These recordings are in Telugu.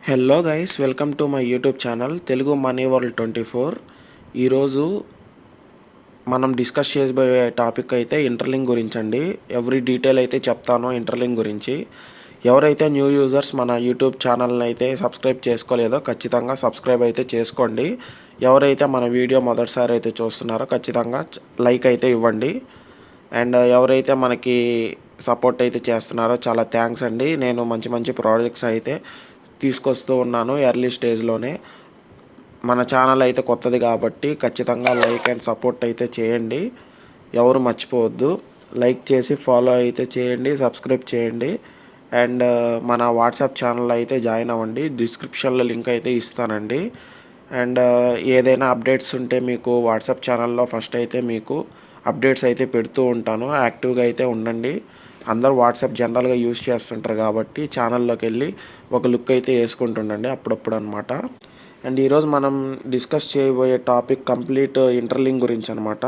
Hello guys, welcome to my YouTube channel Telugu money world 24. ఈరోజు మనం డిస్కస్ చేయబోయే టాపిక్ అయితే ఇంటర్లింక్ గురించి అండి. ఎవ్రీ డీటెయిల్ అయితే చెప్తాను ఇంటర్లింక్ గురించి. ఎవరైతే న్యూ యూజర్స్ మన యూట్యూబ్ ఛానల్ని అయితే సబ్స్క్రైబ్ చేసుకోలేదో ఖచ్చితంగా సబ్స్క్రైబ్ అయితే చేసుకోండి. ఎవరైతే మన వీడియో మొదటిసారి అయితే చూస్తున్నారో ఖచ్చితంగా లైక్ అయితే ఇవ్వండి. అండ్ ఎవరైతే మనకి సపోర్ట్ అయితే చేస్తున్నారో చాలా థ్యాంక్స్ అండి. నేను మంచి మంచి ప్రాజెక్ట్స్ అయితే తీసుకొస్తూ ఉన్నాను ఎర్లీ స్టేజ్లోనే. మన ఛానల్ అయితే కొత్తది కాబట్టి ఖచ్చితంగా లైక్ అండ్ సపోర్ట్ అయితే చేయండి. ఎవరు మర్చిపోవద్దు, లైక్ చేసి ఫాలో అయితే చేయండి, సబ్స్క్రైబ్ చేయండి. అండ్ మన వాట్సాప్ ఛానల్ అయితే జాయిన్ అవ్వండి, డిస్క్రిప్షన్లో లింక్ అయితే ఇస్తానండి. అండ్ ఏదైనా అప్డేట్స్ ఉంటే మీకు వాట్సాప్ ఛానల్లో ఫస్ట్ అయితే మీకు అప్డేట్స్ అయితే పెడుతూ ఉంటాను. యాక్టివ్గా అయితే ఉండండి. అందరూ వాట్సాప్ జనరల్గా యూజ్ చేస్తుంటారు కాబట్టి ఛానల్లోకి వెళ్ళి ఒక లుక్ అయితే వేసుకుంటుండండి అప్పుడప్పుడు అనమాట. అండ్ ఈరోజు మనం డిస్కస్ చేయబోయే టాపిక్ కంప్లీట్ ఇంటర్లింక్ గురించి అనమాట.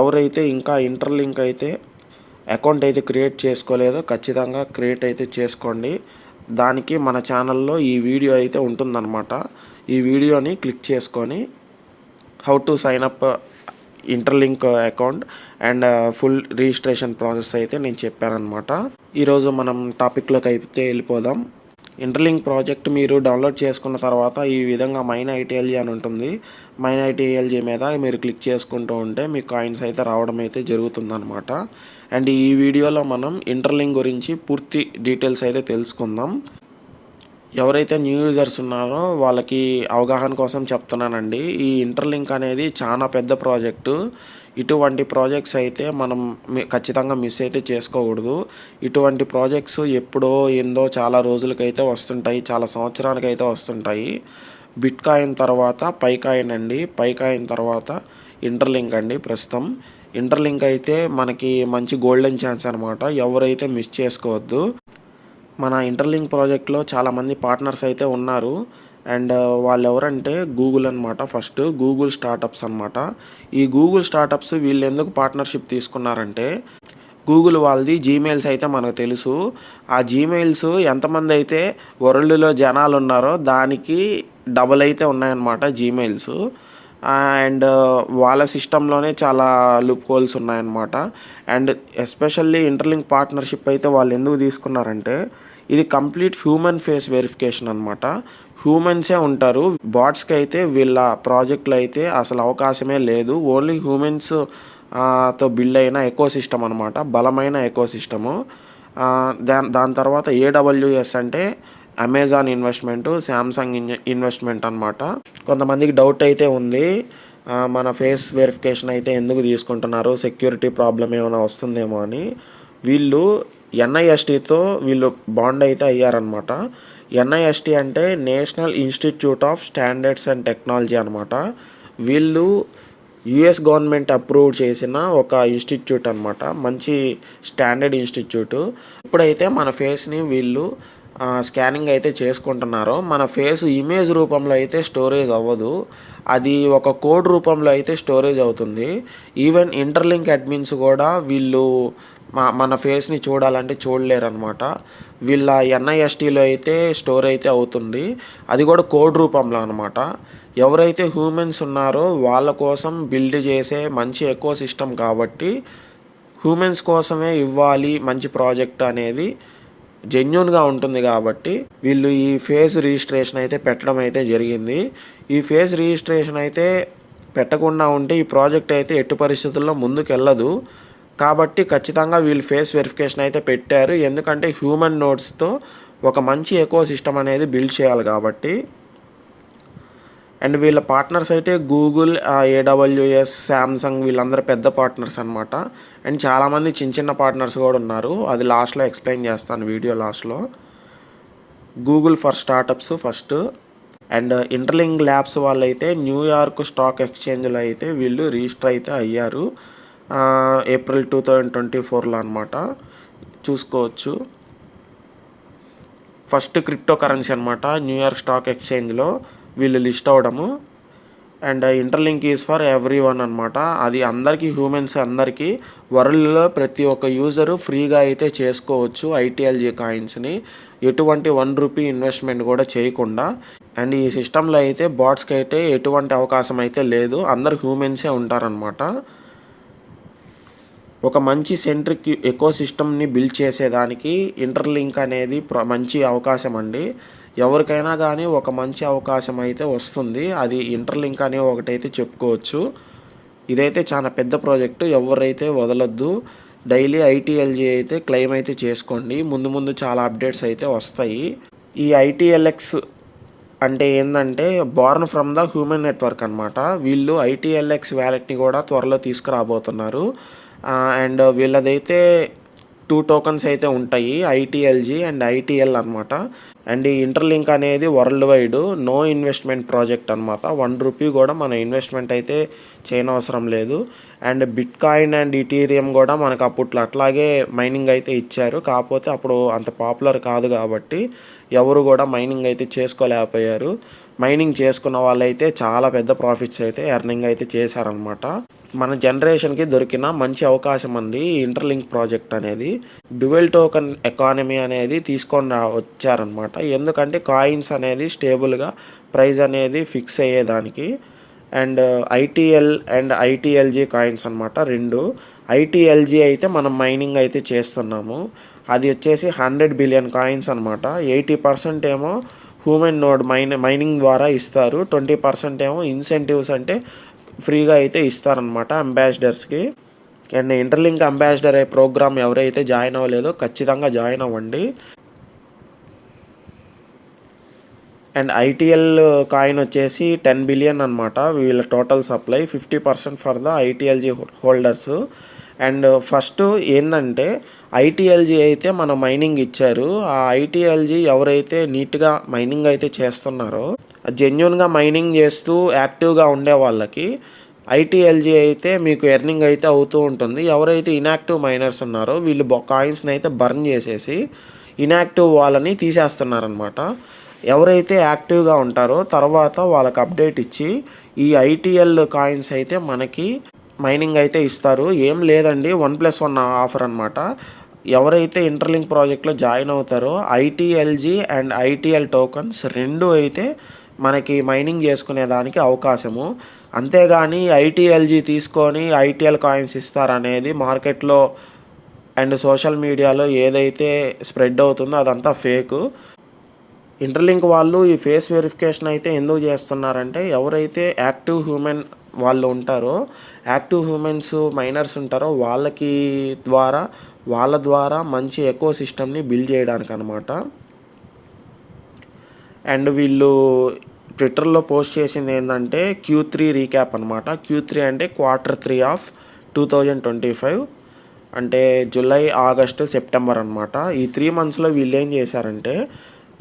ఎవరైతే ఇంకా ఇంటర్లింక్ అయితే అకౌంట్ అయితే క్రియేట్ చేసుకోలేదో ఖచ్చితంగా క్రియేట్ అయితే చేసుకోండి. దానికి మన ఛానల్లో ఈ వీడియో అయితే ఉంటుందన్నమాట. ఈ వీడియోని క్లిక్ చేసుకొని how to sign up Interlink account and full registration process అయితే నేను చెప్పానమాట. ఈరోజు మనం టాపిక్లోకి అయితే వెళ్ళిపోదాం. ఇంటర్లింక్ ప్రాజెక్ట్ మీరు డౌన్లోడ్ చేసుకున్న తర్వాత ఈ విధంగా మైన్ ఐటీఎల్జీ అని ఉంటుంది. మైన్ ఐటీఎల్జీ మీద మీరు క్లిక్ చేసుకుంటూ ఉంటే మీకు కాయిన్స్ అయితే రావడం అయితే జరుగుతుందన్నమాట. అండ్ ఈ వీడియోలో మనం ఇంటర్లింక్ గురించి పూర్తి డీటెయిల్స్ అయితే తెలుసుకుందాం. ఎవరైతే న్యూ యూజర్స్ ఉన్నారో వాళ్ళకి అవగాహన కోసం చెప్తున్నానండి. ఈ ఇంటర్లింక్ అనేది చాలా పెద్ద ప్రాజెక్టు. ఇటువంటి ప్రాజెక్ట్స్ అయితే మనం ఖచ్చితంగా మిస్ అయితే చేసుకోకూడదు. ఇటువంటి ప్రాజెక్ట్స్ ఎప్పుడో ఏందో చాలా రోజులకైతే వస్తుంటాయి, చాలా సంవత్సరాలకైతే వస్తుంటాయి. బిట్ కాయిన్ తర్వాత పైకాయిన్ అండి, పైకాయిన్ తర్వాత ఇంటర్లింక్ అండి. ప్రస్తుతం ఇంటర్లింక్ అయితే మనకి మంచి గోల్డెన్ ఛాన్స్ అనమాట. ఎవరైతే మిస్ చేసుకోవద్దు. మన ఇంటర్లింక్ ప్రాజెక్ట్లో చాలామంది పార్ట్నర్స్ అయితే ఉన్నారు. అండ్ వాళ్ళు ఎవరంటే గూగుల్ అనమాట. ఫస్ట్ గూగుల్ స్టార్టప్స్ అనమాట. ఈ గూగుల్ స్టార్టప్స్ వీళ్ళు ఎందుకు పార్ట్నర్షిప్ తీసుకున్నారంటే, గూగుల్ వాళ్ళది జీమెయిల్స్ అయితే మనకు తెలుసు. ఆ జీమెయిల్స్ ఎంతమంది అయితే వరల్డ్లో జనాలు ఉన్నారో దానికి డబల్ అయితే ఉన్నాయన్నమాట జీమెయిల్స్. అండ్ వాళ్ళ సిస్టంలోనే చాలా లూప్ హోల్స్ ఉన్నాయన్నమాట. అండ్ ఎస్పెషల్లీ ఇంటర్లింక్ పార్ట్నర్షిప్ అయితే వాళ్ళు ఎందుకు తీసుకున్నారంటే, ఇది కంప్లీట్ హ్యూమన్ ఫేస్ వెరిఫికేషన్ అనమాట. హ్యూమన్సే ఉంటారు. బాట్స్కి అయితే వీళ్ళ ప్రాజెక్టులు అయితే అసలు అవకాశమే లేదు. ఓన్లీ హ్యూమన్స్ తో బిల్డ్ అయిన ఎకో సిస్టమ్ అనమాట, బలమైన ఎకో సిస్టము. దాని తర్వాత AWS అంటే అమెజాన్ ఇన్వెస్ట్మెంటు, శాంసంగ్ ఇన్వెస్ట్మెంట్ అనమాట. కొంతమందికి డౌట్ అయితే ఉంది, మన ఫేస్ వెరిఫికేషన్ అయితే ఎందుకు తీసుకుంటున్నారు, సెక్యూరిటీ ప్రాబ్లం ఏమైనా వస్తుందేమో అని. వీళ్ళు NISTతో వీళ్ళు బాండ్ అయితే అయ్యారనమాట. NIST అంటే national institute of standards and technology అనమాట. వీళ్ళు US గవర్నమెంట్ అప్రూవ్ చేసిన ఒక ఇన్స్టిట్యూట్ అనమాట, మంచి స్టాండర్డ్ ఇన్స్టిట్యూట్. ఇప్పుడైతే మన ఫేస్ని వీళ్ళు స్కానింగ్ అయితే చేసుకుంటున్నారో మన ఫేస్ ఇమేజ్ రూపంలో అయితే స్టోరేజ్ అవ్వదు, అది ఒక కోడ్ రూపంలో అయితే స్టోరేజ్ అవుతుంది. ఈవెన్ ఇంటర్లింక్ అడ్మిన్స్ కూడా వీళ్ళు మన ఫేస్ని చూడాలంటే చూడలేరు అనమాట. వీళ్ళ NISTలో అయితే స్టోర్ అయితే అవుతుంది, అది కూడా కోడ్ రూపంలో అనమాట. ఎవరైతే హ్యూమన్స్ ఉన్నారో వాళ్ళ కోసం బిల్డ్ చేసే మంచి ఎకో సిస్టమ్ కాబట్టి హ్యూమన్స్ కోసమే ఇవ్వాలి మంచి ప్రాజెక్ట్ అనేది జెన్యూన్గా ఉంటుంది కాబట్టి వీళ్ళు ఈ ఫేస్ రిజిస్ట్రేషన్ అయితే పెట్టడం అయితే జరిగింది. ఈ ఫేస్ రిజిస్ట్రేషన్ అయితే పెట్టకుండా ఉంటే ఈ ప్రాజెక్ట్ అయితే ఎట్టి పరిస్థితుల్లో ముందుకు వెళ్ళదు. కాబట్టి ఖచ్చితంగా వీళ్ళు ఫేస్ వెరిఫికేషన్ అయితే పెట్టారు, ఎందుకంటే హ్యూమన్ నోడ్స్తో ఒక మంచి ఎకో సిస్టమ్ అనేది బిల్డ్ చేయాలి కాబట్టి. అండ్ వీళ్ళ పార్ట్నర్స్ అయితే గూగుల్, AWS, శాంసంగ్ వీళ్ళందరూ పెద్ద పార్ట్నర్స్ అనమాట. అండ్ చాలామంది చిన్న చిన్న పార్ట్నర్స్ కూడా ఉన్నారు, అది లాస్ట్లో ఎక్స్ప్లెయిన్ చేస్తాను వీడియో లాస్ట్లో. Google for startups first. And interlink labs వాళ్ళైతే న్యూయార్క్ స్టాక్ ఎక్స్చేంజ్లో అయితే వీళ్ళు రిజిస్టర్ అయితే అయ్యారు ఏప్రిల్ 2024లో అనమాట. చూసుకోవచ్చు. ఫస్ట్ క్రిప్టో కరెన్సీ అనమాట న్యూయార్క్ స్టాక్ ఎక్స్చేంజ్లో వీళ్ళు లిస్ట్ అవ్వడము. And interlink is for every one అనమాట. అది అందరికీ, హ్యూమన్స్ అందరికీ, వరల్డ్లో ప్రతి ఒక్క యూజరు ఫ్రీగా అయితే చేసుకోవచ్చు ఐటీఎల్జీ కాయిన్స్ని, ఎటువంటి ₹1 ఇన్వెస్ట్మెంట్ కూడా చేయకుండా. అండ్ ఈ సిస్టంలో అయితే బాట్స్కి అయితే ఎటువంటి అవకాశం అయితే లేదు, అందరు హ్యూమన్సే ఉంటారనమాట. ఒక మంచి సెంట్రిక్ ఎకో సిస్టమ్ని బిల్డ్ చేసేదానికి ఇంటర్లింక్ అనేది మంచి అవకాశం అండి. ఎవరికైనా కానీ ఒక మంచి అవకాశం అయితే వస్తుంది, అది ఇంటర్లింక్ అనే ఒకటైతే చెప్పుకోవచ్చు. ఇదైతే చాలా పెద్ద ప్రాజెక్టు, ఎవరైతే వదలొద్దు. డైలీ ఐటీఎల్జీ అయితే క్లెయిమ్ అయితే చేసుకోండి, ముందు ముందు చాలా అప్డేట్స్ అయితే వస్తాయి. ఈ ఐటీఎల్ఎక్స్ అంటే ఏంటంటే Born from the human network అనమాట. వీళ్ళు ఐటీఎల్ఎక్స్ వ్యాలెట్ని కూడా త్వరలో తీసుకురాబోతున్నారు. అండ్ వీళ్ళదైతే 2 టోకన్స్ అయితే ఉంటాయి, ఐటీఎల్జీ అండ్ ఐటీఎల్ అనమాట. అండ్ ఈ ఇంటర్లింక్ అనేది world wide no investment project అనమాట. ₹1 కూడా మన ఇన్వెస్ట్మెంట్ అయితే చేయనవసరం లేదు. And bitcoin and Ethereum కూడా మనకు అప్పట్లో అట్లాగే మైనింగ్ అయితే ఇచ్చారు, కాకపోతే అప్పుడు అంత పాపులర్ కాదు కాబట్టి ఎవరు కూడా మైనింగ్ అయితే చేసుకోలేకపోయారు. మైనింగ్ చేసుకున్న వాళ్ళైతే చాలా పెద్ద ప్రాఫిట్స్ అయితే ఎర్నింగ్ అయితే చేశారనమాట. మన జనరేషన్కి దొరికిన మంచి అవకాశం అండి ఈ ఇంటర్లింక్ ప్రాజెక్ట్ అనేది. డ్యువల్ టోకన్ ఎకానమీ అనేది తీసుకొని వచ్చారనమాట. ఎందుకంటే కాయిన్స్ అనేది స్టేబుల్గా ప్రైస్ అనేది ఫిక్స్ అయ్యేదానికి. And ITL and ITLG coins అనమాట, 2. ఐటీఎల్జీ అయితే మనం మైనింగ్ అయితే చేస్తున్నాము, అది వచ్చేసి 100 బిలియన్ కాయిన్స్ అనమాట. 80% ఏమో హ్యూమన్ నోడ్ మైనింగ్ ద్వారా ఇస్తారు, 20% ఏమో ఇన్సెంటివ్స్ అంటే ఫ్రీగా అయితే ఇస్తారనమాట అంబాసిడర్స్కి. అండ్ ఇంటర్లింక్ అంబాసిడర్ ప్రోగ్రామ్ ఎవరైతే జాయిన్ అవ్వలేదో ఖచ్చితంగా జాయిన్ అవ్వండి. అండ్ ఐటీఎల్ కాయిన్ వచ్చేసి 10 బిలియన్ అనమాట వీళ్ళ total supply, 50% for the ITLG holders. And first ఏంటంటే ఐటీఎల్జీ అయితే మన మైనింగ్ ఇచ్చారు, ఆ ఐటీఎల్జీ ఎవరైతే నీట్గా మైనింగ్ అయితే చేస్తున్నారో, జెన్యున్గా మైనింగ్ చేస్తూ యాక్టివ్గా ఉండే వాళ్ళకి ఐటీఎల్జీ అయితే మీకు ఎర్నింగ్ అయితే అవుతూ ఉంటుంది. ఎవరైతే ఇన్యాక్టివ్ మైనర్స్ ఉన్నారో వీళ్ళు కాయిన్స్ని అయితే బర్న్ చేసేసి ఇన్యాక్టివ్ వాళ్ళని తీసేస్తున్నారనమాట. ఎవరైతే యాక్టివ్గా ఉంటారో తర్వాత వాళ్ళకి అప్డేట్ ఇచ్చి ఈ ఐటీఎల్ కాయిన్స్ అయితే మనకి మైనింగ్ అయితే ఇస్తారు. ఏం లేదండి, 1+1 ఆఫర్ అనమాట. ఎవరైతే ఇంటర్లింక్ ప్రాజెక్ట్లో జాయిన్ అవుతారో ఐటీఎల్జీ అండ్ ఐటీఎల్ టోకన్స్ 2 అయితే మనకి మైనింగ్ చేసుకునేదానికి అవకాశము. అంతేగాని ఐటీఎల్జీ తీసుకొని ఐటీఎల్ కాయిన్స్ ఇస్తారనేది మార్కెట్లో అండ్ సోషల్ మీడియాలో ఏదైతే స్ప్రెడ్ అవుతుందో అదంతా ఫేకు. ఇంటర్లింక్ వాళ్ళు ఈ ఫేస్ వెరిఫికేషన్ అయితే ఎందుకు చేస్తున్నారంటే ఎవరైతే యాక్టివ్ హ్యూమన్ వాళ్ళు ఉంటారో, యాక్టివ్ హ్యూమన్స్ మైనర్స్ ఉంటారో వాళ్ళ ద్వారా మంచి ఎకో సిస్టమ్ని బిల్డ్ చేయడానికి అనమాట. అండ్ వీళ్ళు ట్విట్టర్లో పోస్ట్ చేసింది ఏంటంటే Q3 రీక్యాప్ అనమాట. Q3 అంటే Q3 ఆఫ్ 2025, అంటే జూలై, ఆగస్టు, సెప్టెంబర్ అనమాట. ఈ 3 మంత్స్లో వీళ్ళు ఏం చేశారంటే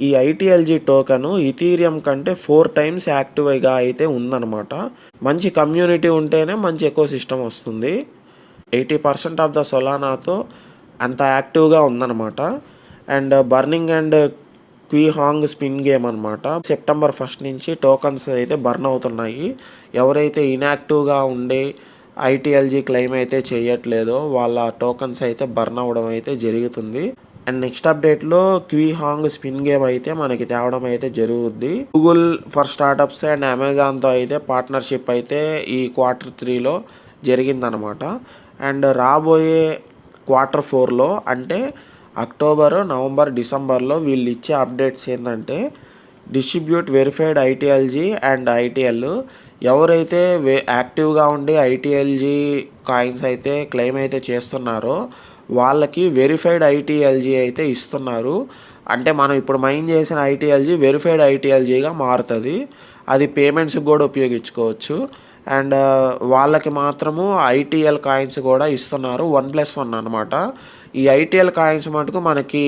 ఈ ఐటీఎల్జీ టోకెను ఇథీరియం కంటే 4 టైమ్స్ యాక్టివ్గా అయితే ఉందన్నమాట. మంచి కమ్యూనిటీ ఉంటేనే మంచి ఎకో సిస్టమ్ వస్తుంది. 80% ఆఫ్ ద సొలానాతో అంత యాక్టివ్గా ఉందన్నమాట. అండ్ బర్నింగ్ అండ్ క్వీహాంగ్ స్పిన్ గేమ్ అనమాట. సెప్టెంబర్ 1 నుంచి టోకన్స్ అయితే బర్న్ అవుతున్నాయి. ఎవరైతే ఇన్యాక్టివ్గా ఉండి ఐటీఎల్జీ క్లెయిమ్ అయితే చేయట్లేదో వాళ్ళ టోకన్స్ అయితే బర్న్ అవ్వడం అయితే జరుగుతుంది. అండ్ నెక్స్ట్ అప్డేట్లో క్వీహాంగ్ స్పిన్ గేమ్ అయితే మనకి తేవడం అయితే జరుగుద్ది. గూగుల్ ఫర్ స్టార్టప్స్ అండ్ అమెజాన్తో అయితే పార్ట్నర్షిప్ అయితే ఈ Q3లో జరిగిందనమాట. అండ్ రాబోయే Q4లో అంటే అక్టోబర్, నవంబర్, డిసెంబర్లో వీళ్ళు ఇచ్చే అప్డేట్స్ ఏంటంటే distribute verified ITLG and ITL. ఎవరైతే యాక్టివ్గా ఉండి ఐటీఎల్జీ కాయిన్స్ అయితే క్లెయిమ్ అయితే చేస్తున్నారో వాళ్ళకి వెరిఫైడ్ ఐటీఎల్జీ అయితే ఇస్తున్నారు. అంటే మనం ఇప్పుడు మైన్ చేసిన ఐటీఎల్జీ వెరిఫైడ్ ఐటీఎల్జీగా మారుతుంది, అది పేమెంట్స్కి కూడా ఉపయోగించుకోవచ్చు. అండ్ వాళ్ళకి మాత్రము ఐటీఎల్ కాయిన్స్ కూడా ఇస్తున్నారు, 1+1 అనమాట. ఈ ఐటీఎల్ కాయిన్స్ మటుకు మనకి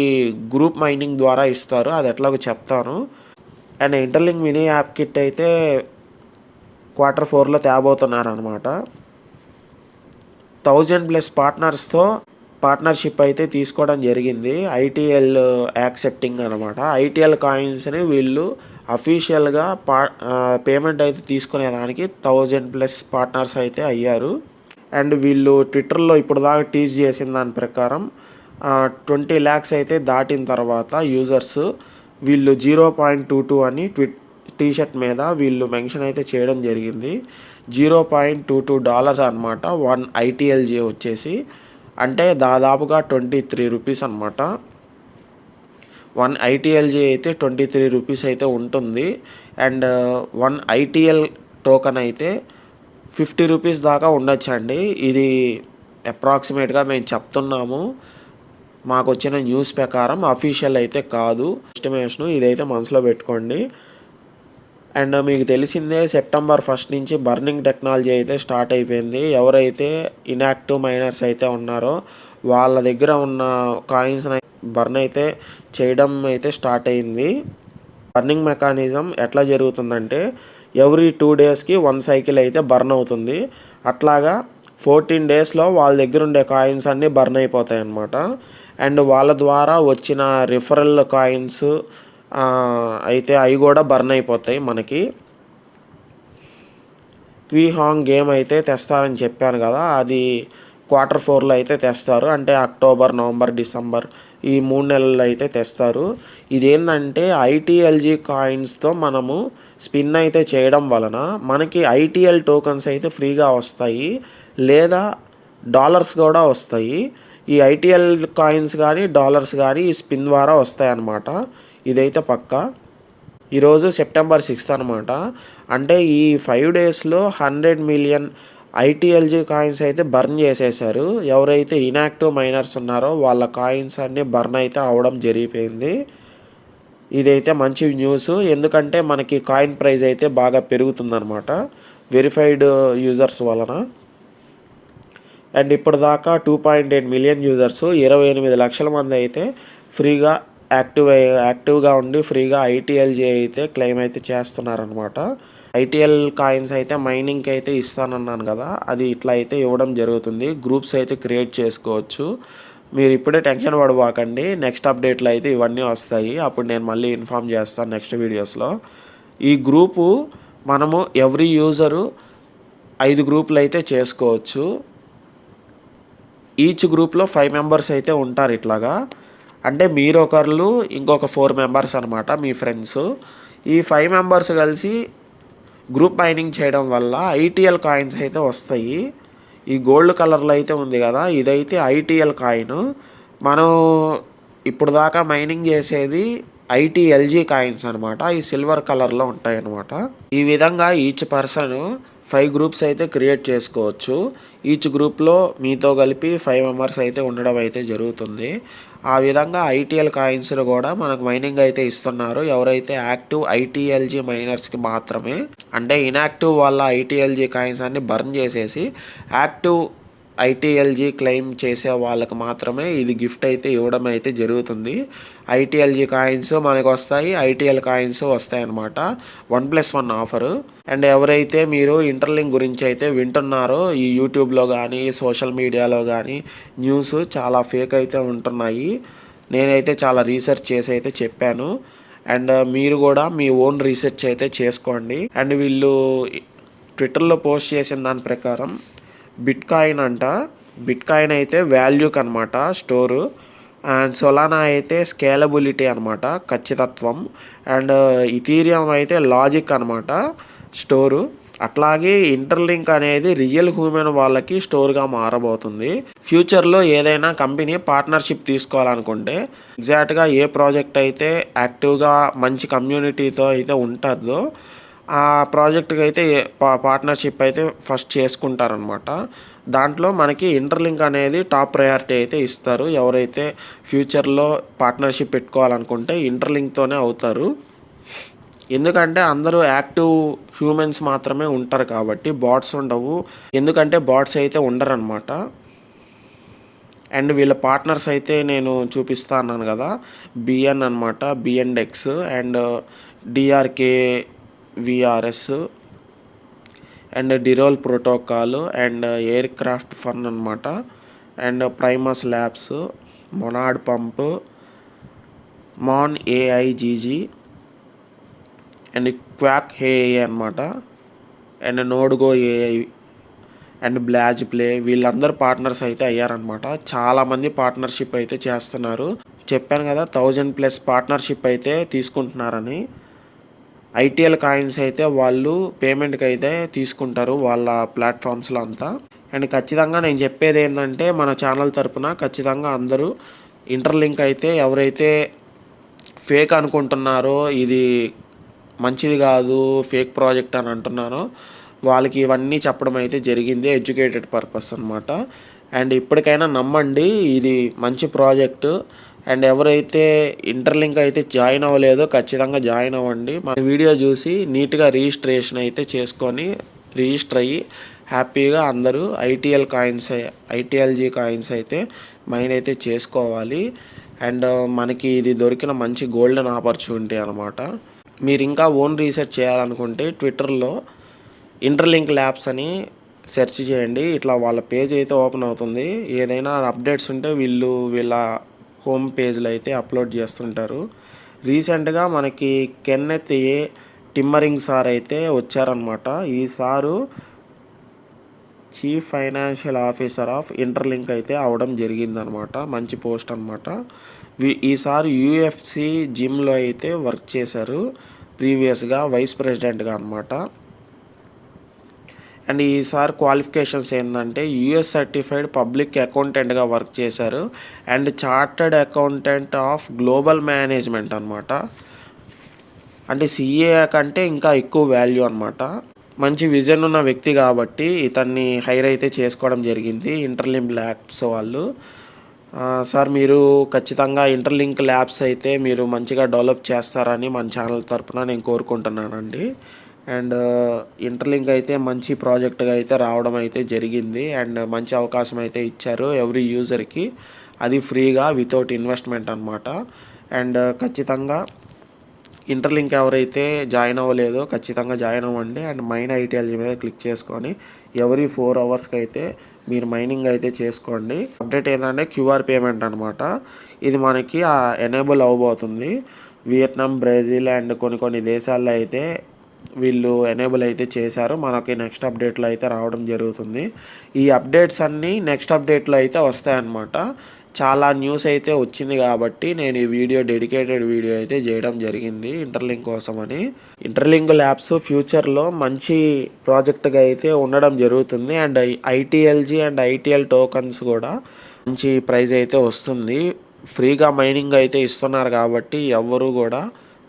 గ్రూప్ మైనింగ్ ద్వారా ఇస్తారు, అది ఎట్లాగో చెప్తాను. And interlink mini app kit అయితే Q4లో తేబోతున్నారు అనమాట. 1000+ పార్ట్నర్స్తో పార్ట్నర్షిప్ అయితే తీసుకోవడం జరిగింది. ఐటీఎల్ యాక్సెప్టింగ్ అనమాట. ఐటీఎల్ కాయిన్స్ని వీళ్ళు అఫీషియల్గా పేమెంట్ అయితే తీసుకునేదానికి 1000+ పార్ట్నర్స్ అయితే అయ్యారు. అండ్ వీళ్ళు ట్విట్టర్లో ఇప్పుడు దాకా టీజ్ చేసిన దాని ప్రకారం 20 lakhs అయితే దాటిన తర్వాత యూజర్స్ వీళ్ళు 0.22 అని టీషర్ట్ మీద వీళ్ళు మెన్షన్ అయితే చేయడం జరిగింది. $0.22 అనమాట 1 ఐటీఎల్జీ వచ్చేసి, అంటే దాదాపుగా 23 రూపీస్ అనమాట. 1 ఐటీఎల్జీ అయితే 23 రూపీస్ అయితే ఉంటుంది. అండ్ 1 ఐటీఎల్ టోకెన్ అయితే 50 రూపీస్ దాకా ఉండొచ్చండి. ఇది అప్రాక్సిమేట్గా మేము చెప్తున్నాము, మాకు వచ్చిన న్యూస్ ప్రకారం, అఫీషియల్ అయితే కాదు. ఎస్టిమేషను ఇదైతే మనసులో పెట్టుకోండి. అండ్ మీకు తెలిసిందే సెప్టెంబర్ 1 నుంచి బర్నింగ్ టెక్నాలజీ అయితే స్టార్ట్ అయిపోయింది. ఎవరైతే ఇన్యాక్టివ్ మైనర్స్ అయితే ఉన్నారో వాళ్ళ దగ్గర ఉన్న కాయిన్స్ బర్న్ అయితే చేయడం అయితే స్టార్ట్ అయింది. బర్నింగ్ మెకానిజం ఎట్లా జరుగుతుందంటే ఎవ్రీ 2 daysకి 1 సైకిల్ అయితే బర్న్ అవుతుంది. అట్లాగా 14 daysలో వాళ్ళ దగ్గర ఉండే కాయిన్స్ అన్నీ బర్న్ అయిపోతాయి అన్నమాట. అండ్ వాళ్ళ ద్వారా వచ్చిన రిఫరల్ కాయిన్స్ అయితే అవి కూడా బర్న్ అయిపోతాయి మనకి. క్వీహాంగ్ గేమ్ అయితే తెస్తారని చెప్పాను కదా, అది Q4లో అయితే తెస్తారు. అంటే అక్టోబర్, నవంబర్, డిసెంబర్ ఈ 3 నెలలు అయితే తెస్తారు. ఇదేంటంటే ఐటీఎల్జీ కాయిన్స్తో మనము స్పిన్ అయితే చేయడం వలన మనకి ఐటీఎల్ టోకన్స్ అయితే ఫ్రీగా వస్తాయి, లేదా డాలర్స్ కూడా వస్తాయి. ఈ ఐటీఎల్ కాయిన్స్ కానీ డాలర్స్ కానీ ఈ స్పిన్ ద్వారా వస్తాయి అన్నమాట. ఇదైతే పక్కా. ఈరోజు సెప్టెంబర్ 6 అనమాట. అంటే ఈ 5 daysలో 100 million ఐటీఎల్జీ కాయిన్స్ అయితే బర్న్ చేసేసారు. ఎవరైతే ఇన్యాక్టివ్ మైనర్స్ ఉన్నారో వాళ్ళ కాయిన్స్ అన్నీ బర్న్ అయితే అవడం జరిగిపోయింది. ఇదైతే మంచి న్యూస్, ఎందుకంటే మనకి కాయిన్ ప్రైస్ అయితే బాగా పెరుగుతుందన్నమాట వెరిఫైడ్ యూజర్స్ వలన. అండ్ ఇప్పుడు దాకా 2.8 million యూజర్స్, 28 లక్షల మంది అయితే ఫ్రీగా యాక్టివ్గా ఉండి ఫ్రీగా ఐటీఎల్జీ అయితే క్లెయిమ్ అయితే చేస్తున్నారనమాట. ఐటీఎల్ కాయిన్స్ అయితే మైనింగ్కి అయితే ఇస్తానన్నాను కదా, అది ఇట్లా అయితే ఇవ్వడం జరుగుతుంది. గ్రూప్స్ అయితే క్రియేట్ చేసుకోవచ్చు. మీరు ఇప్పుడే టెన్షన్ పడబాకండి, నెక్స్ట్ అప్డేట్లో అయితే ఇవన్నీ వస్తాయి. అప్పుడు నేను మళ్ళీ ఇన్ఫామ్ చేస్తాను నెక్స్ట్ వీడియోస్లో. ఈ గ్రూపు మనము ఎవ్రీ యూజరు 5 గ్రూపులు అయితే చేసుకోవచ్చు. ఈచ్ గ్రూప్లో 5 members అయితే ఉంటారు. ఇట్లాగా అంటే మీరు ఒకరు ఇంకొక 4 members అనమాట మీ ఫ్రెండ్స్. ఈ 5 members కలిసి గ్రూప్ మైనింగ్ చేయడం వల్ల ఐటీఎల్ కాయిన్స్ అయితే వస్తాయి. ఈ గోల్డ్ కలర్లో అయితే ఉంది కదా, ఇదైతే ఐటీఎల్ కాయిన్. మనం ఇప్పుడు దాకా మైనింగ్ చేసేది ఐటీఎల్జీ కాయిన్స్ అనమాట. ఈ సిల్వర్ కలర్లో ఉంటాయి అన్నమాట. ఈ విధంగా ఈచ్ పర్సన్ 5 గ్రూప్స్ అయితే క్రియేట్ చేసుకోవచ్చు. ఈచ్ గ్రూప్లో మీతో కలిపి 5 members అయితే ఉండడం అయితే జరుగుతుంది. ఆ విధంగా ఐటీఎల్ కాయిన్స్లో కూడా మనకు మైనింగ్ అయితే ఇస్తున్నారు. ఎవరైతే యాక్టివ్ ఐటీఎల్జీ మైనర్స్కి మాత్రమే, అంటే ఇన్యాక్టివ్ వాళ్ళ ఐటీఎల్జీ కాయిన్స్ అన్ని బర్న్ చేసేసి యాక్టివ్ ఐటీఎల్జీ క్లెయిమ్ చేసే వాళ్ళకి మాత్రమే ఇది గిఫ్ట్ అయితే ఇవ్వడం అయితే జరుగుతుంది. ఐటీఎల్జీ కాయిన్స్ మనకు వస్తాయి, ఐటీఎల్ కాయిన్స్ వస్తాయి అన్నమాట. 1+1 ఆఫరు. అండ్ ఎవరైతే మీరు ఇంటర్లింక్ గురించి అయితే వింటున్నారో ఈ యూట్యూబ్లో కానీ సోషల్ మీడియాలో కానీ న్యూస్ చాలా ఫేక్ అయితే ఉంటున్నాయి. నేనైతే చాలా రీసెర్చ్ చేసి అయితే చెప్పాను. అండ్ మీరు కూడా మీ ఓన్ రీసెర్చ్ అయితే చేసుకోండి. అండ్ వీళ్ళు ట్విట్టర్లో పోస్ట్ చేసిన దాని ప్రకారం బిట్కాయిన్ అంట, బిట్కాయిన్ అయితే వాల్యూకి అనమాట స్టోరు. అండ్ సొలానా అయితే స్కేలబిలిటీ అనమాట, ఖచ్చితత్వం. అండ్ ఇథీరియం అయితే లాజిక్ అనమాట స్టోరు. అట్లాగే ఇంటర్లింక్ అనేది రియల్ హ్యూమన్ వాళ్ళకి స్టోర్గా మారబోతుంది. ఫ్యూచర్లో ఏదైనా కంపెనీ పార్ట్నర్షిప్ తీసుకోవాలనుకుంటే ఎగ్జాక్ట్గా ఏ ప్రాజెక్ట్ అయితే యాక్టివ్గా మంచి కమ్యూనిటీతో అయితే ఉంటుందో ఆ ప్రాజెక్ట్కి అయితే పార్ట్నర్షిప్ అయితే ఫస్ట్ చేసుకుంటారనమాట. దాంట్లో మనకి ఇంటర్లింక్ అనేది టాప్ ప్రయారిటీ అయితే ఇస్తారు. ఎవరైతే ఫ్యూచర్లో పార్ట్నర్షిప్ పెట్టుకోవాలనుకుంటే ఇంటర్లింక్తోనే అవుతారు. ఎందుకంటే అందరూ యాక్టివ్ హ్యూమన్స్ మాత్రమే ఉంటారు కాబట్టి బాట్స్ ఉండవు. ఎందుకంటే బాట్స్ అయితే ఉండరనమాట. అండ్ వీళ్ళ పార్ట్నర్స్ అయితే నేను చూపిస్తా అన్నాను కదా, బిఎన్ అనమాట, బిఎన్డెక్స్ అండ్ డిఆర్కే విఆర్ఎస్ అండ్ డిరోల్ protocol and aircraft fun అనమాట. And Primus labs, Monad pump, man AIGG and quack AI అనమాట, అండ్ నోడ్గో ఏఐ అండ్ బ్లాజ్ ప్లే వీళ్ళందరూ పార్ట్నర్స్ అయితే అయ్యారనమాట. చాలామంది పార్ట్నర్షిప్ అయితే చేస్తున్నారు. చెప్పాను కదా 1000+ పార్ట్నర్షిప్ అయితే తీసుకుంటున్నారని. ఐటీఎల్ కాయిన్స్ అయితే వాళ్ళు పేమెంట్కి అయితే తీసుకుంటారు వాళ్ళ ప్లాట్ఫామ్స్లో అంతా. అండ్ ఖచ్చితంగా నేను చెప్పేది ఏంటంటే మన ఛానల్ తరపున ఖచ్చితంగా అందరూ ఇంటర్లింక్ అయితే ఎవరైతే ఫేక్ అనుకుంటున్నారో, ఇది మంచిది కాదు, ఫేక్ ప్రాజెక్ట్ అని అంటున్నారో వాళ్ళకి ఇవన్నీ చెప్పడం అయితే జరిగింది, ఎడ్యుకేటెడ్ పర్పస్ అనమాట. అండ్ ఇప్పటికైనా నమ్మండి, ఇది మంచి ప్రాజెక్టు. అండ్ ఎవరైతే ఇంటర్లింక్ అయితే జాయిన్ అవ్వలేదో ఖచ్చితంగా జాయిన్ అవ్వండి. మన వీడియో చూసి నీట్గా రిజిస్ట్రేషన్ అయితే చేసుకొని రిజిస్టర్ అయ్యి హ్యాపీగా అందరూ ఐటీఎల్జీ కాయిన్స్ అయితే మైన్ అయితే చేసుకోవాలి. అండ్ మనకి ఇది దొరికిన మంచి గోల్డెన్ ఆపర్చునిటీ అనమాట. మీరు ఇంకా ఓన్ రీసెర్చ్ చేయాలనుకుంటే ట్విట్టర్లో ఇంటర్లింక్ ల్యాబ్స్ అని సెర్చ్ చేయండి. ఇట్లా వాళ్ళ పేజ్ అయితే ఓపెన్ అవుతుంది. ఏదైనా అప్డేట్స్ ఉంటే వీళ్ళ హోమ్ పేజ్లో అయితే అప్లోడ్ చేస్తుంటారు. రీసెంట్గా మనకి కెన్నెత్ టిమ్మరింగ్ సార్ అయితే వచ్చారనమాట. ఈ sir chief financial officer of interlink అయితే అవడం జరిగిందనమాట. మంచి పోస్ట్ అనమాట. ఈసారి యూఎఫ్సి జిమ్లో అయితే వర్క్ చేశారు, ప్రీవియస్గా వైస్ ప్రెసిడెంట్గా అనమాట. అండ్ ఈసారి క్వాలిఫికేషన్స్ ఏంటంటే యూఎస్ సర్టిఫైడ్ పబ్లిక్ అకౌంటెంట్గా వర్క్ చేశారు and chartered accountant of global management అనమాట. అంటే సిఏ కంటే ఇంకా ఎక్కువ వాల్యూ అనమాట. మంచి విజన్ ఉన్న వ్యక్తి కాబట్టి ఇతన్ని హైర్ అయితే చేసుకోవడం జరిగింది ఇంటర్లింక్ ల్యాబ్స్ వాళ్ళు. సార్ మీరు ఖచ్చితంగా ఇంటర్లింక్ ల్యాబ్స్ అయితే మీరు మంచిగా డెవలప్ చేస్తారని మన ఛానల్ తరఫున నేను కోరుకుంటున్నానండి. అండ్ ఇంటర్లింక్ అయితే మంచి ప్రాజెక్ట్గా అయితే రావడం అయితే జరిగింది అండ్ మంచి అవకాశం అయితే ఇచ్చారు ఎవ్రీ యూజర్కి, అది ఫ్రీగా వితౌట్ ఇన్వెస్ట్మెంట్ అనమాట. అండ్ ఖచ్చితంగా ఇంటర్లింక్ ఎవరైతే జాయిన్ అవ్వలేదో ఖచ్చితంగా జాయిన్ అవ్వండి. అండ్ మైన్ ఐటీఎల్జీ మీద క్లిక్ చేసుకొని ఎవ్రీ 4 అవర్స్కి అయితే మీరు మైనింగ్ అయితే చేసుకోండి. అప్డేట్ ఏంటంటే క్యూఆర్ పేమెంట్ అనమాట. ఇది మనకి ఎనేబుల్ అవ్వబోతుంది. వియత్నాం, బ్రెజిల్ అండ్ కొన్ని దేశాల్లో అయితే వీళ్ళు ఎనేబుల్ అయితే చేశారు. మనకి నెక్స్ట్ అప్డేట్లో అయితే రావడం జరుగుతుంది. ఈ అప్డేట్స్ అన్నీ నెక్స్ట్ అప్డేట్లో అయితే వస్తాయన్నమాట. చాలా న్యూస్ అయితే వచ్చింది కాబట్టి నేను ఈ వీడియో డెడికేటెడ్ వీడియో అయితే చేయడం జరిగింది ఇంటర్లింక్ కోసమని. ఇంటర్లింక్ ల్యాబ్స్ ఫ్యూచర్లో మంచి ప్రాజెక్ట్గా అయితే ఉండడం జరుగుతుంది. And ITLG and ITL tokens కూడా మంచి ప్రైజ్ అయితే వస్తుంది. ఫ్రీగా మైనింగ్ అయితే ఇస్తున్నారు కాబట్టి ఎవ్వరూ కూడా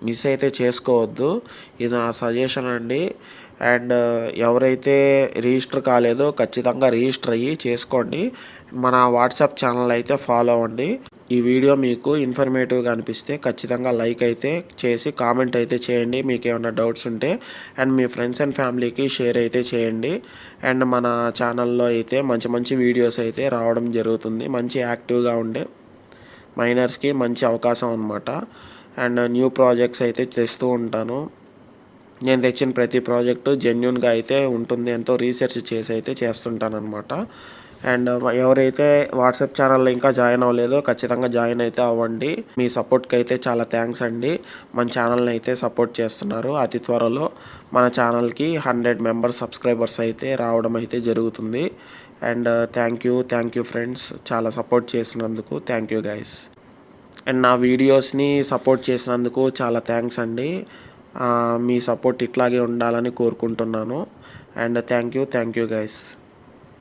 మిస్ అయితే చేసుకోవద్దు. ఇది నా సజెషన్ అండి. అండ్ ఎవరైతే రిజిస్టర్ కాలేదో ఖచ్చితంగా రిజిస్టర్ అయ్యి చేసుకోండి. మన వాట్సాప్ ఛానల్ అయితే ఫాలో అవ్వండి. ఈ వీడియో మీకు ఇన్ఫర్మేటివ్గా అనిపిస్తే ఖచ్చితంగా లైక్ అయితే చేసి కామెంట్ అయితే చేయండి మీకు ఏమైనా డౌట్స్ ఉంటే. అండ్ మీ ఫ్రెండ్స్ అండ్ ఫ్యామిలీకి షేర్ అయితే చేయండి. అండ్ మన ఛానల్లో అయితే మంచి వీడియోస్ అయితే రావడం జరుగుతుంది. మంచి యాక్టివ్గా ఉండే మైనర్స్కి మంచి అవకాశం అనమాట. అండ్ న్యూ ప్రాజెక్ట్స్ అయితే తెస్తూ ఉంటాను. నేను తెచ్చిన ప్రతి ప్రాజెక్టు జెన్యున్గా అయితే ఉంటుంది, ఎంతో రీసెర్చ్ చేసి అయితే చేస్తుంటాను అనమాట. అండ్ ఎవరైతే వాట్సాప్ ఛానల్లో ఇంకా జాయిన్ అవ్వలేదో ఖచ్చితంగా జాయిన్ అయితే అవ్వండి. మీ సపోర్ట్కి అయితే చాలా థ్యాంక్స్ అండి. మన ఛానల్ని అయితే సపోర్ట్ చేస్తున్నారు. అతి త్వరలో మన ఛానల్కి 100 మెంబర్స్ సబ్స్క్రైబర్స్ అయితే రావడం అయితే జరుగుతుంది. అండ్ థ్యాంక్ యూ ఫ్రెండ్స్, చాలా సపోర్ట్ చేసినందుకు థ్యాంక్ యూ గైస్. అండ్ నా వీడియోస్ని సపోర్ట్ చేసినందుకు చాలా థ్యాంక్స్ అండి. మీ సపోర్ట్ ఇట్లాగే ఉండాలని కోరుకుంటున్నాను. And thank you guys.